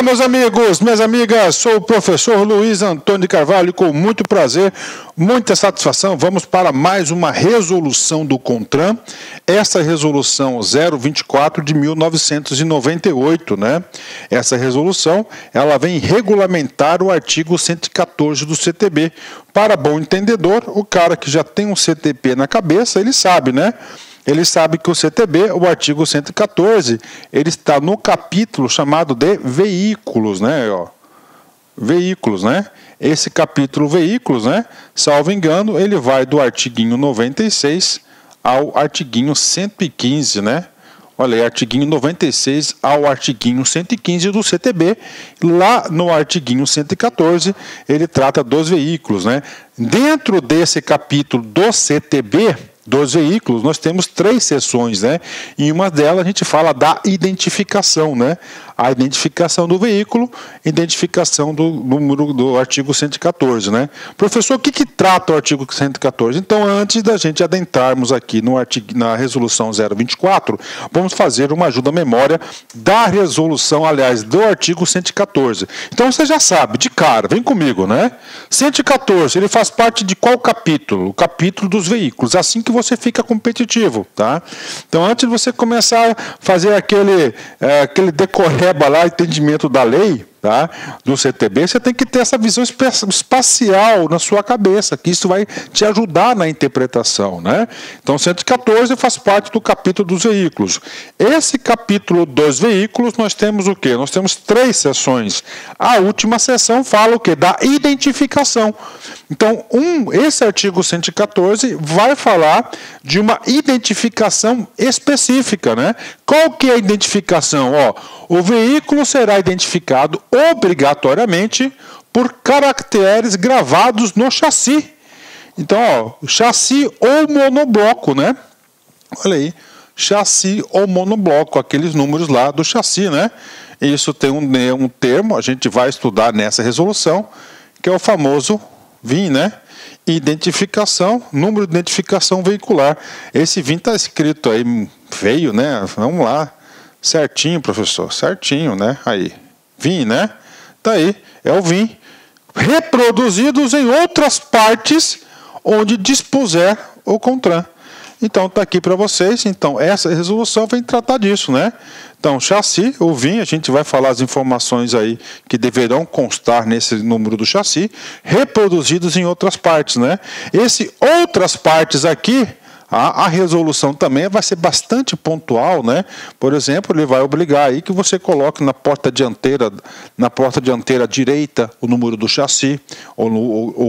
Olá, meus amigos, minhas amigas, sou o professor Luiz Antônio de Carvalho e com muito prazer, muita satisfação, vamos para mais uma resolução do CONTRAN, essa resolução 024 de 1998, né? Essa resolução, ela vem regulamentar o artigo 114 do CTB. Para bom entendedor, o cara que já tem um CTP na cabeça, ele sabe, né? Ele sabe que o CTB, o artigo 114, ele está no capítulo chamado de veículos, né? Ó, veículos, né? Esse capítulo veículos, né? Salvo engano, ele vai do artiguinho 96 ao artiguinho 115, né? Olha aí, artiguinho 96 ao artiguinho 115 do CTB. Lá no artiguinho 114, ele trata dos veículos, né? Dentro desse capítulo do CTB, dos veículos, nós temos 3 seções, né? Em uma delas a gente fala da identificação, né? A identificação do veículo, identificação do número do artigo 114, né? Professor, o que trata o artigo 114? Então, antes da gente adentrarmos aqui no artigo, na resolução 024, vamos fazer uma ajuda à memória da resolução, aliás, do artigo 114. Então, você já sabe, de cara, vem comigo, né? 114, ele faz parte de qual capítulo? O capítulo dos veículos, assim que você fica competitivo, tá? Então, antes de você começar a fazer aquele decorreba lá, entendimento da lei, tá? Do CTB, você tem que ter essa visão espacial na sua cabeça, que isso vai te ajudar na interpretação, né? Então, 114 faz parte do capítulo dos veículos. Esse capítulo dos veículos, nós temos o quê? Nós temos 3 seções. A última seção fala o quê? Da identificação. Então, esse artigo 114 vai falar de uma identificação específica, né? Qual que é a identificação? Ó, o veículo será identificado obrigatoriamente por caracteres gravados no chassi. Então, ó, chassi ou monobloco, né? Olha aí, chassi ou monobloco, aqueles números lá do chassi, né? Isso tem um termo, a gente vai estudar nessa resolução, que é o famoso VIN, né? Identificação, número de identificação veicular. Esse VIN está escrito aí, feio, né? Vamos lá. Certinho, professor, certinho, né? Aí, VIN, né? Tá aí, é o VIN. Reproduzidos em outras partes onde dispuser o CONTRAN. Então, tá aqui para vocês. Então, essa resolução vem tratar disso, né? Então, chassi, o VIN, a gente vai falar as informações aí que deverão constar nesse número do chassi, reproduzidos em outras partes, né? Esse outras partes aqui, a resolução também vai ser bastante pontual, né? Por exemplo, ele vai obrigar aí que você coloque na porta dianteira direita o número do chassi, ou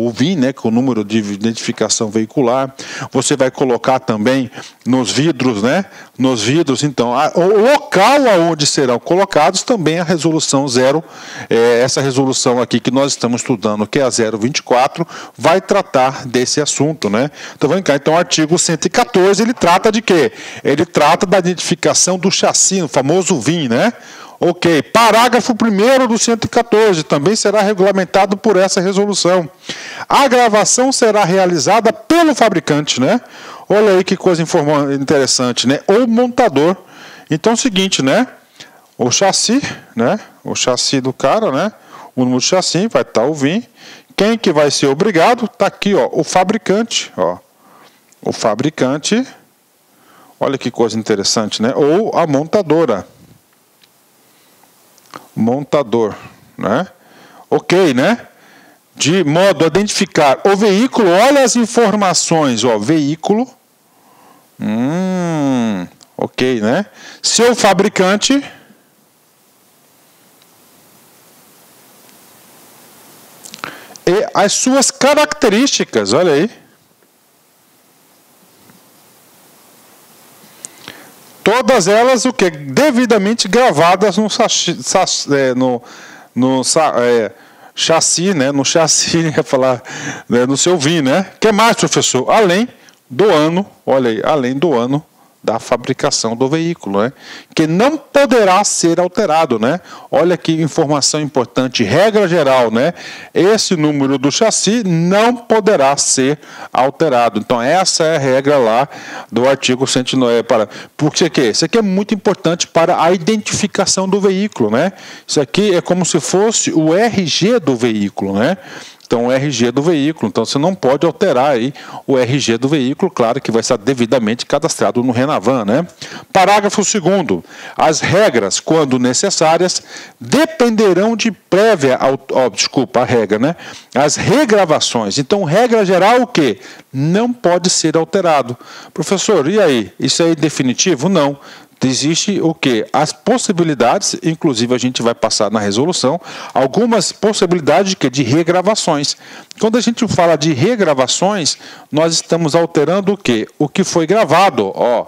o VIN, né? Que é o número de identificação veicular. Você vai colocar também nos vidros, né? Nos vidros, então, o local aonde serão colocados também a resolução essa resolução aqui que nós estamos estudando, que é a 024, vai tratar desse assunto, né? Então, vamos cá. Então, o artigo 114, ele trata de quê? Ele trata da identificação do chassi, o famoso VIN, né? Ok. Parágrafo 1º do 114 também será regulamentado por essa resolução. A gravação será realizada pelo fabricante, né? Olha aí que coisa interessante, né? Ou montador. Então é o seguinte, né? O chassi, né? O chassi do cara, né? O número do chassi vai estar o VIN. Quem que vai ser obrigado? Tá aqui, ó, o fabricante, ó. O fabricante, olha que coisa interessante, né? Ou a montadora. Montador, né? Ok, né? De modo a identificar o veículo, olha as informações, ó, veículo. Ok, né? Seu fabricante. E as suas características, olha aí. Todas elas, o que? Devidamente gravadas no chassi, né? No chassi, ia falar, né? No seu VIN, né? O que mais, professor? Além do ano, olha aí, além do ano da fabricação do veículo, né? Que não poderá ser alterado, né? Olha que informação importante, regra geral, né? Esse número do chassi não poderá ser alterado. Então essa é a regra lá do artigo 109. Porque isso aqui é muito importante para a identificação do veículo, né? Isso aqui é como se fosse o RG do veículo, né? Então, o RG do veículo, então você não pode alterar aí o RG do veículo, claro que vai estar devidamente cadastrado no Renavan, né? Parágrafo 2º. As regras, quando necessárias, dependerão de prévia, a regra, né? As regravações. Então, regra geral, o quê? Não pode ser alterado. Professor, e aí? Isso é definitivo? Não. Existe o quê? As possibilidades, inclusive a gente vai passar na resolução, algumas possibilidades de regravações. Quando a gente fala de regravações, nós estamos alterando o quê? O que foi gravado, ó.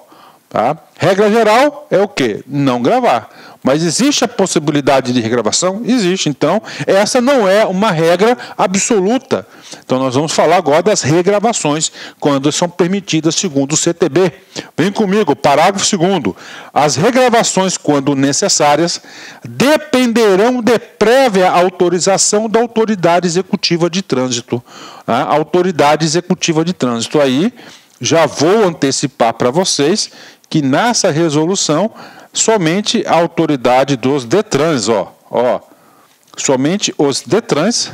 Tá? Regra geral é o quê? Não gravar. Mas existe a possibilidade de regravação? Existe. Então, essa não é uma regra absoluta. Então, nós vamos falar agora das regravações, quando são permitidas segundo o CTB. Vem comigo, parágrafo 2º. As regravações, quando necessárias, dependerão de prévia autorização da autoridade executiva de trânsito. A autoridade executiva de trânsito. Aí, já vou antecipar para vocês que nessa resolução, somente a autoridade dos DETRANs, somente os DETRANs,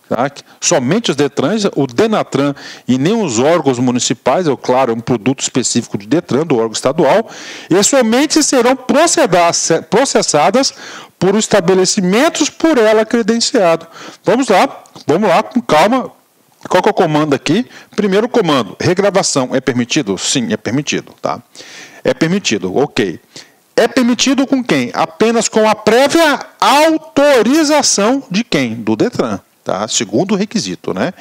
tá? Somente os DETRANs, o DENATRAN e nem os órgãos municipais, claro, é um produto específico do DETRAN, do órgão estadual, e somente serão processadas por estabelecimentos por ela credenciado. Vamos lá, com calma. Qual que é o comando aqui? Primeiro comando, regravação é permitido? Sim, é permitido, tá? É permitido, ok. É permitido com quem? Apenas com a prévia autorização de quem? Do DETRAN, tá? Segundo requisito, né?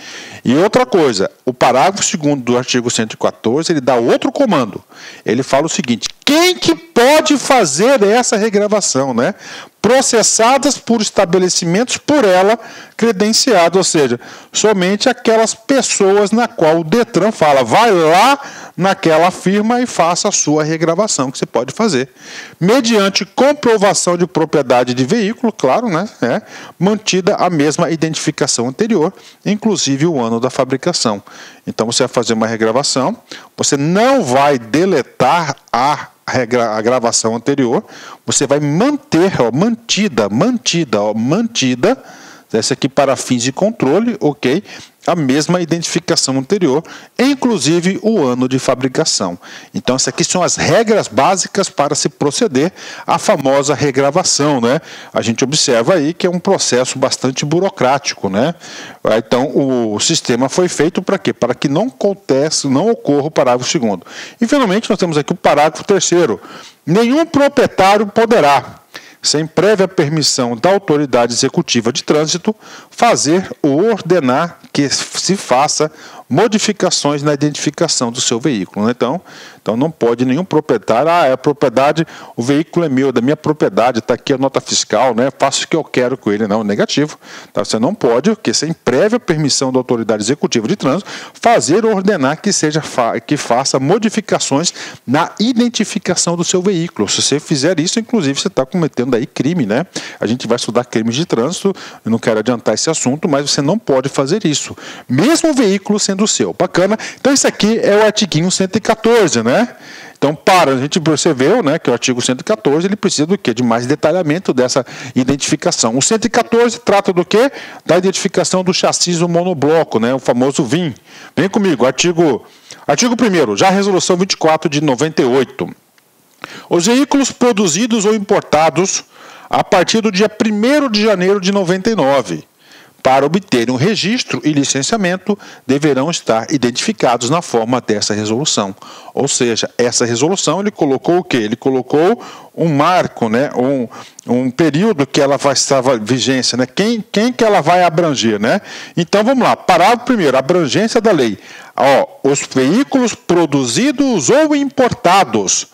E outra coisa, o parágrafo 2º do artigo 114, ele dá outro comando. Ele fala o seguinte, quem que pode fazer essa regravação, né? Processadas por estabelecimentos por ela credenciado, ou seja, somente aquelas pessoas na qual o DETRAN fala, vai lá naquela firma e faça a sua regravação, que você pode fazer. Mediante comprovação de propriedade de veículo, claro, né? Mantida a mesma identificação anterior, inclusive o ano da fabricação. Então você vai fazer uma regravação, você não vai deletar a gravação anterior, você vai manter, mantida, essa aqui para fins de controle, ok? A mesma identificação anterior, inclusive o ano de fabricação. Então, essas aqui são as regras básicas para se proceder à famosa regravação, né? A gente observa aí que é um processo bastante burocrático, né? Então, o sistema foi feito para quê? Para que não ocorra o parágrafo 2º. E, finalmente, nós temos aqui o parágrafo 3º. Nenhum proprietário poderá, sem prévia permissão da autoridade executiva de trânsito, fazer ou ordenar que se faça modificações na identificação do seu veículo, né? Então não pode nenhum proprietário, é propriedade, o veículo é meu, é da minha propriedade, está aqui a nota fiscal, né? Faço o que eu quero com ele, não, negativo. Tá? Você não pode, porque sem prévia permissão da autoridade executiva de trânsito, fazer ou ordenar que faça modificações na identificação do seu veículo. Se você fizer isso, inclusive, você está cometendo aí crime, né? A gente vai estudar crimes de trânsito, eu não quero adiantar esse assunto, mas você não pode fazer isso, mesmo o veículo sendo seu. Bacana? Então, isso aqui é o artiguinho 114, né? Então, a gente percebeu, né, que o artigo 114 ele precisa do quê? De mais detalhamento dessa identificação. O 114 trata do quê? Da identificação do chassi do monobloco, né, o famoso VIN. Vem comigo, artigo 1º, já a resolução 24 de 98. Os veículos produzidos ou importados a partir do dia 1º de janeiro de 99, para obterem um registro e licenciamento, deverão estar identificados na forma dessa resolução. Ou seja, essa resolução, ele colocou o quê? Ele colocou um marco, né? um período que ela vai estar vigência, né? Quem que ela vai abranger, né? Então, vamos lá. Parágrafo 1º, abrangência da lei. Os veículos produzidos ou importados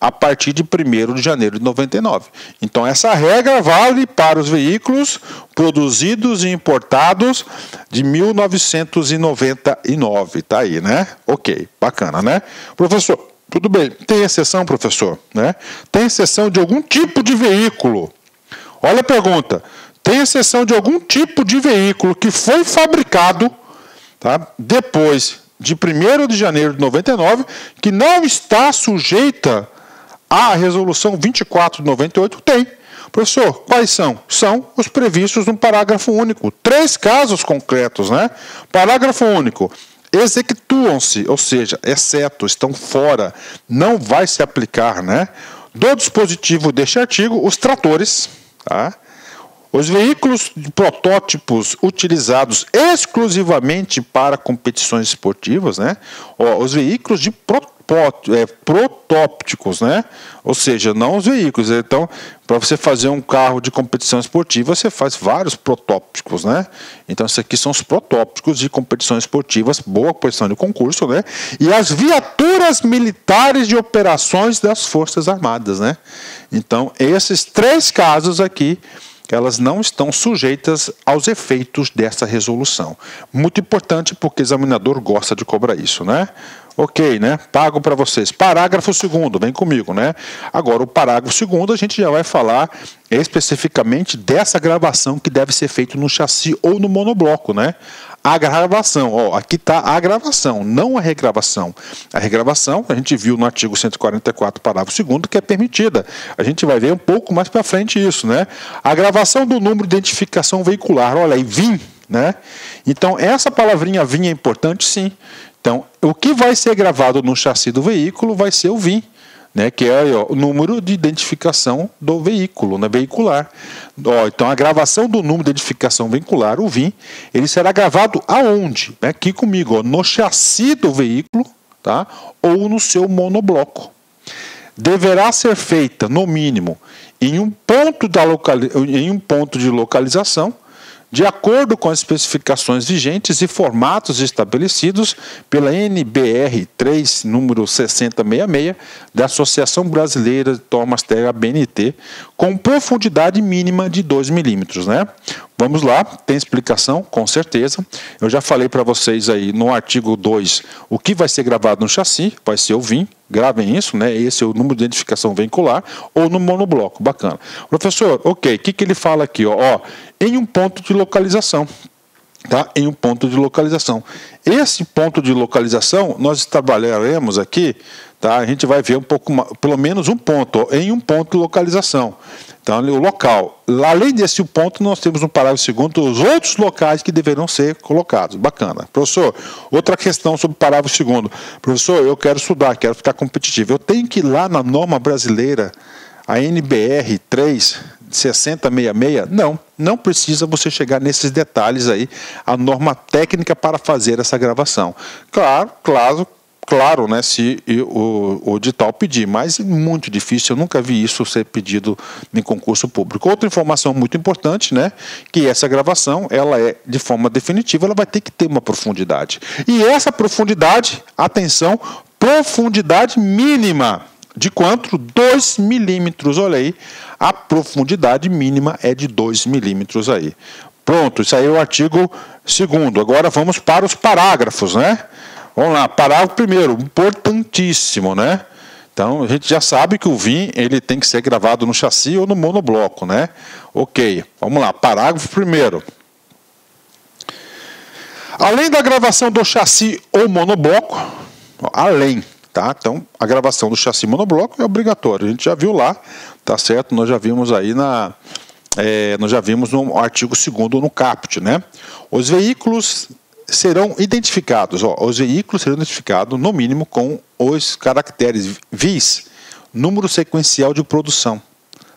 a partir de 1º de janeiro de 99. Então, essa regra vale para os veículos produzidos e importados de 1999. Tá aí, né? Ok, bacana, né? Professor, Tudo bem. Tem exceção, professor? Né? Tem exceção de algum tipo de veículo. Olha a pergunta. Tem exceção de algum tipo de veículo que foi fabricado, tá, depois de 1º de janeiro de 99, que não está sujeita à resolução 24 de 98? Tem. Professor, quais são? São os previstos no parágrafo único. 3 casos concretos, né? Parágrafo único. Executam-se, ou seja, exceto, estão fora, não vai se aplicar, né? Do dispositivo deste artigo, os tratores, tá? Os veículos de protótipos utilizados exclusivamente para competições esportivas, né? Os veículos de protótipos, né? Ou seja, não os veículos. Então, para você fazer um carro de competição esportiva, você faz vários protótipos, né? Então, esses aqui são os protótipos de competições esportivas, boa posição de concurso, né? E as viaturas militares de operações das Forças Armadas, né? Então, esses 3 casos aqui, elas não estão sujeitas aos efeitos dessa resolução. Muito importante porque o examinador gosta de cobrar isso, né? Ok, né? Pago para vocês. Parágrafo 2º, vem comigo, né? Agora, o parágrafo 2º, a gente já vai falar especificamente dessa gravação que deve ser feita no chassi ou no monobloco, né? A gravação, ó, aqui está a gravação, não a regravação. A regravação, a gente viu no artigo 144, parágrafo 2º, que é permitida. A gente vai ver um pouco mais para frente isso, né? A gravação do número de identificação veicular, olha aí, VIN, né? Então, essa palavrinha VIN é importante, sim. Então, o que vai ser gravado no chassi do veículo vai ser o VIN, né, que é o número de identificação do veículo, né, veicular. Então, a gravação do número de identificação veicular, o VIN, ele será gravado aonde? Aqui comigo, no chassi do veículo, tá, ou no seu monobloco. Deverá ser feita, no mínimo, em um ponto de localização, de acordo com as especificações vigentes e formatos estabelecidos pela NBR 3, número 6066, da Associação Brasileira de Tomas Terra, BNT, com profundidade mínima de 2 milímetros, né? Vamos lá, tem explicação, com certeza. Eu já falei para vocês aí no artigo 2 o que vai ser gravado no chassi, vai ser o VIN, gravem isso, né? Esse é o número de identificação veicular, ou no monobloco, bacana. Professor, ok, o que ele fala aqui? Ó, em um ponto de localização. Tá? Em um ponto de localização. Esse ponto de localização, nós trabalharemos aqui, tá? A gente vai ver um pouco, pelo menos um ponto, ó, em um ponto de localização. Então, o local. Além desse ponto, nós temos no parágrafo 2º os outros locais que deverão ser colocados. Bacana. Professor, outra questão sobre o parágrafo 2º. Professor, eu quero estudar, quero ficar competitivo. Eu tenho que ir lá na norma brasileira, a NBR 3, 6066? Não precisa você chegar nesses detalhes aí, a norma técnica para fazer essa gravação. Claro, né, se o edital pedir, mas é muito difícil, eu nunca vi isso ser pedido em concurso público. Outra informação muito importante, né, que essa gravação, ela é de forma definitiva, ela vai ter que ter uma profundidade. E essa profundidade, atenção, profundidade mínima. De quanto? 2 milímetros, olha aí, a profundidade mínima é de 2 milímetros aí. Pronto, isso aí é o artigo 2º. Agora vamos para os parágrafos, né? Vamos lá, parágrafo 1º, importantíssimo, né? Então, a gente já sabe que o VIN, ele tem que ser gravado no chassi ou no monobloco, né? Ok, vamos lá, parágrafo 1º. Além da gravação do chassi ou monobloco, além... Tá? Então, a gravação do chassi monobloco é obrigatória. A gente já viu lá, tá certo? Nós já vimos aí nós já vimos no artigo 2º no caput, né? Os veículos serão identificados, no mínimo com os caracteres VIS, número sequencial de produção,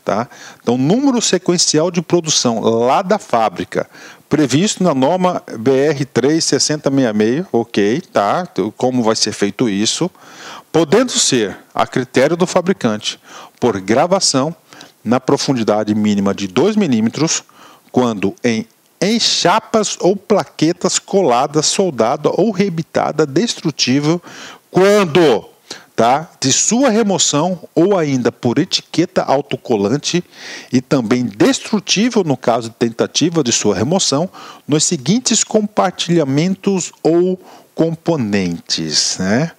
tá? Então, número sequencial de produção lá da fábrica, previsto na norma BR 3 6066, ok, tá? Como vai ser feito isso? Podendo ser, a critério do fabricante, por gravação na profundidade mínima de 2 milímetros, quando em chapas ou plaquetas coladas, soldada ou rebitada destrutível, quando, tá, de sua remoção ou ainda por etiqueta autocolante e também destrutível no caso de tentativa de sua remoção, nos seguintes compartilhamentos ou componentes, né?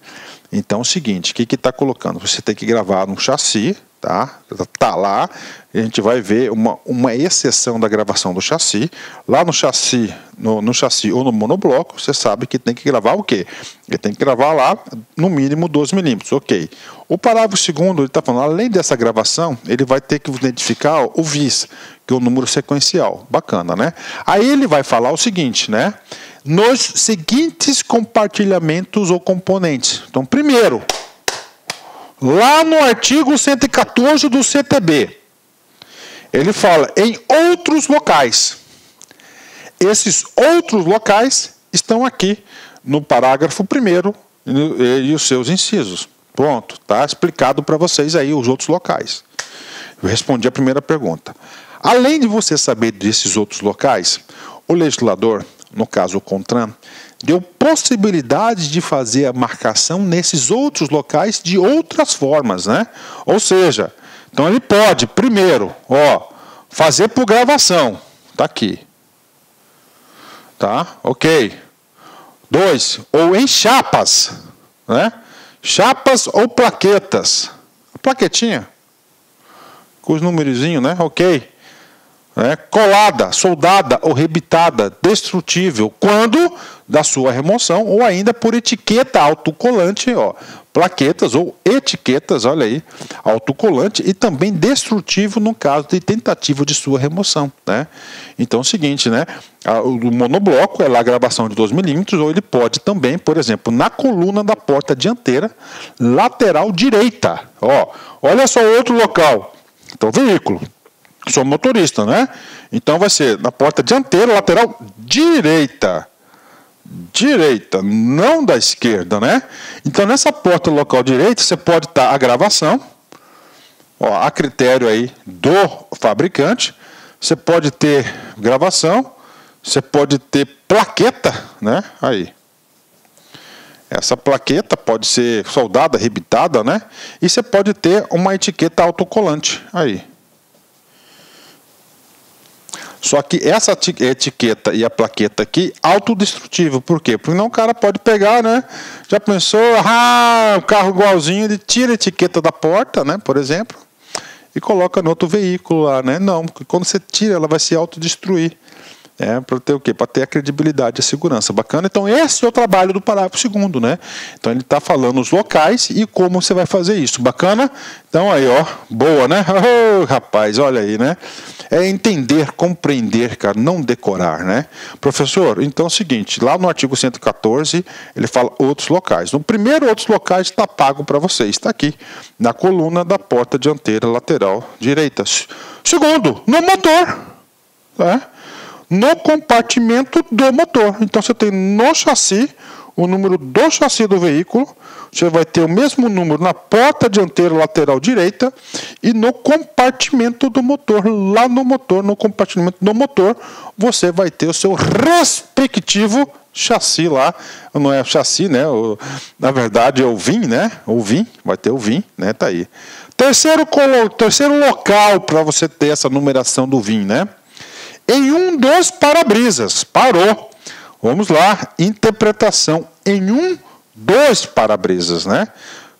Então é o seguinte, o que está colocando? Você tem que gravar no chassi, tá? Tá lá, a gente vai ver uma exceção da gravação do chassi. Lá no chassi, no chassi ou no monobloco, você sabe que tem que gravar o quê? Ele tem que gravar lá no mínimo 12 milímetros, ok. O parágrafo segundo, ele está falando, além dessa gravação, ele vai ter que identificar o VIS, que é o número sequencial. Bacana, né? Aí ele vai falar o seguinte, né? Nos seguintes compartilhamentos ou componentes. Então, primeiro, lá no artigo 114 do CTB, ele fala em outros locais. Esses outros locais estão aqui no parágrafo 1º e os seus incisos. Pronto, tá explicado para vocês aí os outros locais. Eu respondi a primeira pergunta. Além de você saber desses outros locais, o legislador, no caso o CONTRAN, deu possibilidade de fazer a marcação nesses outros locais de outras formas, né? Ou seja, então ele pode, primeiro, fazer por gravação, tá aqui, tá? Ok. 2, ou em chapas, né? Chapas ou plaquetas, plaquetinha, com os numerozinhos, né? Ok. Colada, soldada ou rebitada, destrutível, quando da sua remoção, ou ainda por etiqueta autocolante, plaquetas ou etiquetas, olha aí, autocolante, e também destrutivo no caso de tentativa de sua remoção, né? Então é o seguinte, né? O monobloco é lá a gravação de 12 milímetros, ou ele pode também, por exemplo, na coluna da porta dianteira, lateral direita. Olha só outro local. Então, veículo. Sou motorista, né? Então vai ser na porta dianteira, lateral direita. Direita, não da esquerda, né? Então nessa porta local direita você pode estar a gravação, a critério aí do fabricante. Você pode ter gravação, você pode ter plaqueta, né? Aí. Essa plaqueta pode ser soldada, rebitada, né? E você pode ter uma etiqueta autocolante aí. Só que essa etiqueta e a plaqueta aqui, autodestrutível. Por quê? Porque não o cara pode pegar, né? Já pensou, o carro igualzinho, ele tira a etiqueta da porta, né? Por exemplo, e coloca no outro veículo lá, né? Não, porque quando você tira, ela vai se autodestruir. Para ter o quê? Para ter a credibilidade e a segurança. Bacana? Então, esse é o trabalho do parágrafo segundo, né? Então, ele está falando os locais e como você vai fazer isso. Bacana? Então, aí, boa, né? Rapaz, olha aí, né? É entender, compreender, cara, não decorar, né? Professor, então é o seguinte, lá no artigo 114, ele fala outros locais. No primeiro, outros locais está pago para vocês, está aqui, na coluna da porta dianteira lateral direita. Segundo, no motor, né? No compartimento do motor. Então você tem no chassi, o número do chassi do veículo, você vai ter o mesmo número na porta dianteira lateral direita e no compartimento do motor, lá no motor, no compartimento do motor, você vai ter o seu respectivo chassi lá, não é chassi, né? Na verdade é o VIN, né? O VIN, vai ter o VIN, né? Tá aí. Terceiro local para você ter essa numeração do VIN, né? Em um dos para-brisas. Parou. Vamos lá. Interpretação. Em um dos para-brisas, né?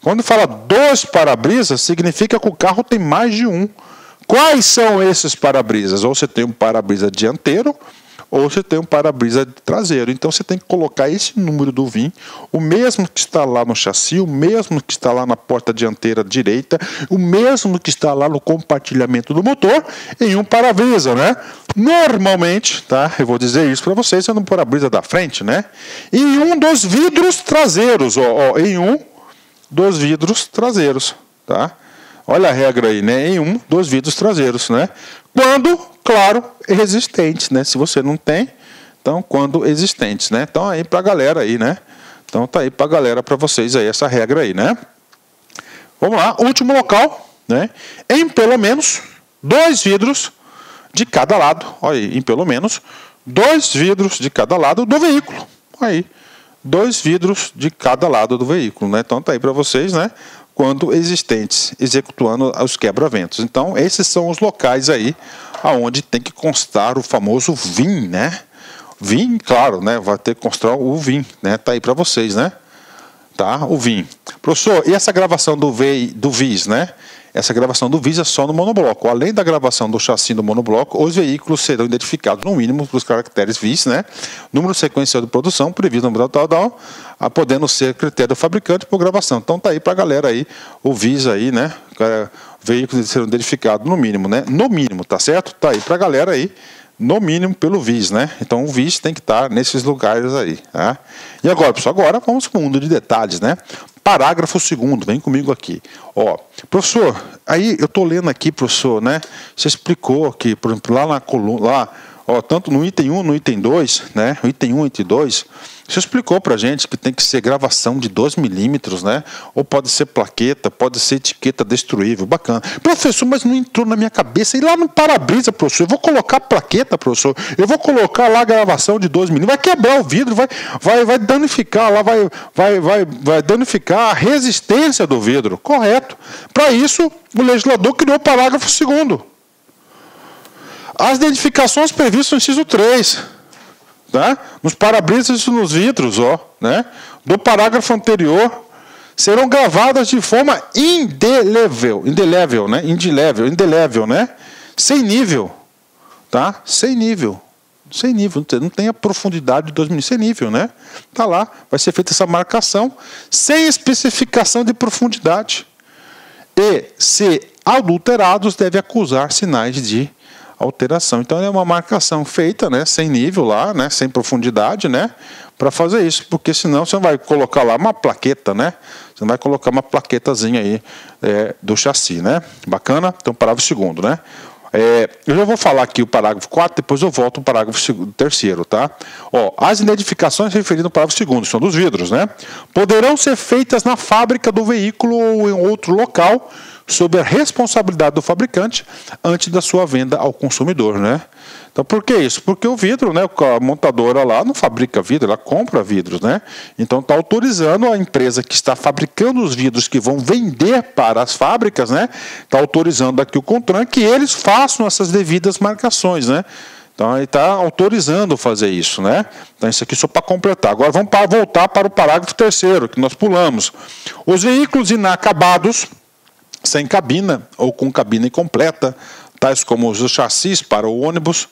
Quando fala dos para-brisas, significa que o carro tem mais de um. Quais são esses para-brisas? Ou você tem um para-brisa dianteiro, ou você tem um para-brisa traseiro. Então você tem que colocar esse número do VIN, o mesmo que está lá no chassi, o mesmo que está lá na porta dianteira direita, o mesmo que está lá no compartilhamento do motor, em um para-brisa, né? Normalmente, tá? Eu vou dizer isso para vocês, é no para-brisa da frente, né? Em um dos vidros traseiros, em um dos vidros traseiros, tá? Olha a regra aí, né? Em um dos vidros traseiros, né? Quando, claro, existentes, né? Se você não tem, então quando existentes, né? Então aí pra galera aí, né? Então tá aí pra galera, pra vocês aí, essa regra aí, né? Vamos lá, último local, né? Em pelo menos 2 vidros de cada lado, olha aí, em pelo menos 2 vidros de cada lado do veículo, aí, 2 vidros de cada lado do veículo, né? Então tá aí pra vocês, né? Quando existentes, executando os quebra-ventos. Então, esses são os locais aí aonde tem que constar o famoso VIN, né? VIN, claro, né? Vai ter que constar o VIN, né? Tá aí para vocês, né? tá? O VIN. Professor, e essa gravação do VIS, né? Essa gravação do VIS é só no monobloco. Além da gravação do chassi do monobloco, os veículos serão identificados no mínimo pelos caracteres VIS, né? Número sequencial de produção, previsto no tal, podendo ser critério do fabricante por gravação. Então tá aí pra galera aí, o VIS aí, né? Veículos serão identificados no mínimo, né? No mínimo, tá certo? Tá aí pra galera aí, no mínimo pelo VIS, né? Então o VIS tem que estar nesses lugares aí, tá? E agora, pessoal, agora vamos para o mundo de detalhes, né? Parágrafo 2º, vem comigo aqui. Ó, professor, aí eu tô lendo aqui, professor, né? Você explicou que, por exemplo, lá na coluna, lá, ó, tanto no item 1, no item 2, né? O item 1 e item 2, você explicou pra gente que tem que ser gravação de 2 milímetros, né? Ou pode ser plaqueta, pode ser etiqueta destruível, bacana. Professor, mas não entrou na minha cabeça. E lá no para-brisa, professor, eu vou colocar plaqueta, professor, eu vou colocar lá a gravação de 2 milímetros, vai quebrar o vidro, vai danificar lá, vai danificar a resistência do vidro, correto. Para isso, o legislador criou o parágrafo 2º. As identificações previstas no inciso 3, tá? Nos para-brisas e nos vidros, ó, né? Do parágrafo anterior, serão gravadas de forma indelével, né? Sem nível, tá? Sem nível, não tem a profundidade de 2 milímetros, sem nível, né? Tá lá, vai ser feita essa marcação, sem especificação de profundidade. E, se adulterados, deve acusar sinais de alteração. Então é uma marcação feita, né, sem nível lá, né, sem profundidade, né, para fazer isso, porque senão você não vai colocar lá uma plaqueta, né, você não vai colocar uma plaquetazinha aí do chassi, né, bacana. Então parágrafo 2º, né. Eu já vou falar aqui o parágrafo 4, depois eu volto ao parágrafo 3º, tá? Ó, as identificações referidas no parágrafo 2º, são dos vidros, né, poderão ser feitas na fábrica do veículo ou em outro local, sob a responsabilidade do fabricante antes da sua venda ao consumidor, né? Então, por que isso? Porque o vidro, né, a montadora lá não fabrica vidro, ela compra vidros, né? Então, está autorizando a empresa que está fabricando os vidros que vão vender para as fábricas, né? Está autorizando aqui o CONTRAN que eles façam essas devidas marcações, né? Então, ele está autorizando fazer isso, né? Então, isso aqui só para completar. Agora, vamos voltar para o parágrafo 3º, que nós pulamos. Os veículos inacabados, sem cabina ou com cabina incompleta, tais como os chassis para o ônibus,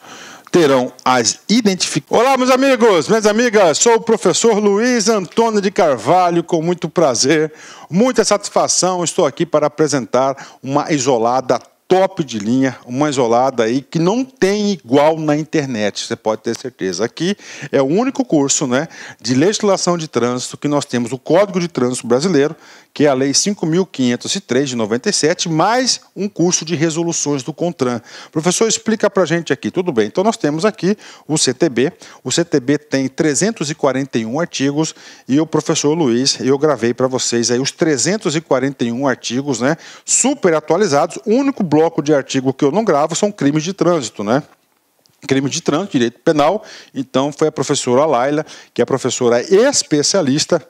terão as identificações. Olá, meus amigos, minhas amigas, sou o professor Luiz Antônio de Carvalho, com muito prazer, muita satisfação, estou aqui para apresentar uma isolada top de linha, uma isolada aí que não tem igual na internet, você pode ter certeza. Aqui é o único curso, né, de legislação de trânsito que nós temos o Código de Trânsito Brasileiro, que é a Lei 5.503 de 97, mais um curso de resoluções do CONTRAN. Professor, explica para a gente aqui. Tudo bem, então nós temos aqui o CTB. O CTB tem 341 artigos e o professor Luiz, eu gravei para vocês aí os 341 artigos, né, super atualizados. O único bloco de artigo que eu não gravo são crimes de trânsito, né? Crime de trânsito, direito penal. Então foi a professora Laila, que é a professora especialista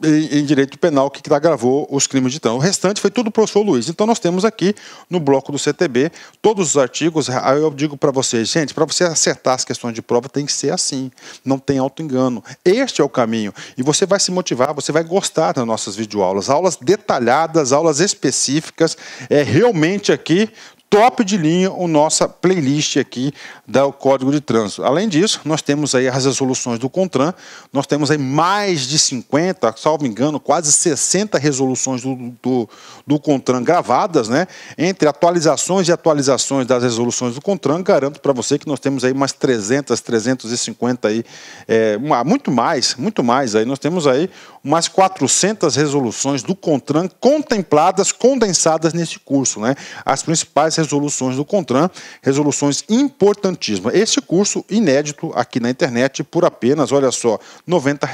em direito penal, que gravou os crimes de trânsito. O restante foi tudo o professor Luiz. Então nós temos aqui no bloco do CTB todos os artigos. Aí eu digo para vocês, gente, para você acertar as questões de prova tem que ser assim, não tem auto-engano. Este é o caminho e você vai se motivar, você vai gostar das nossas videoaulas, aulas detalhadas, aulas específicas, realmente aqui top de linha a nossa playlist aqui do Código de Trânsito. Além disso, nós temos aí as resoluções do CONTRAN, nós temos aí mais de 50, salvo engano, quase 60 resoluções do CONTRAN gravadas, né? Entre atualizações e atualizações das resoluções do CONTRAN, garanto para você que nós temos aí umas 300, 350 aí, muito mais aí, nós temos aí umas 400 resoluções do CONTRAN contempladas, condensadas nesse curso, né? As principais resoluções do CONTRAN, resoluções importantíssimas. Este curso inédito aqui na internet por apenas, olha só, R$ 90.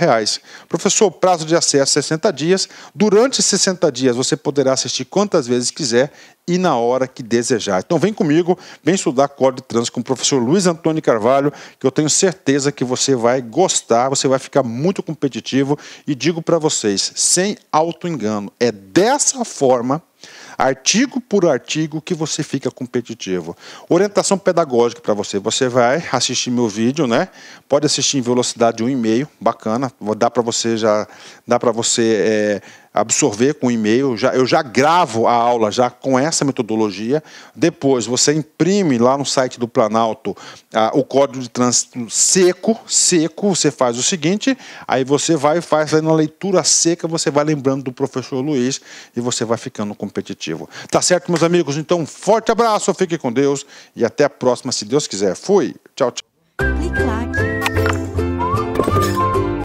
Professor, prazo de acesso 60 dias. Durante 60 dias você poderá assistir quantas vezes quiser e na hora que desejar. Então vem comigo, vem estudar Código de Trânsito com o professor Luiz Antônio Carvalho, que eu tenho certeza que você vai gostar, você vai ficar muito competitivo e digo para vocês, sem auto-engano, é dessa forma artigo por artigo, que você fica competitivo. Orientação pedagógica para você. Você vai assistir meu vídeo, né? Pode assistir em velocidade 1,5, bacana. Dá para você absorver com e-mail. Eu já gravo a aula já com essa metodologia. Depois você imprime lá no site do Planalto o código de trânsito seco. Você faz o seguinte, aí você vai e faz aí na leitura seca, você vai lembrando do professor Luiz e você vai ficando competitivo. Tá certo, meus amigos? Então, forte abraço, fique com Deus e até a próxima, se Deus quiser. Fui, tchau, tchau.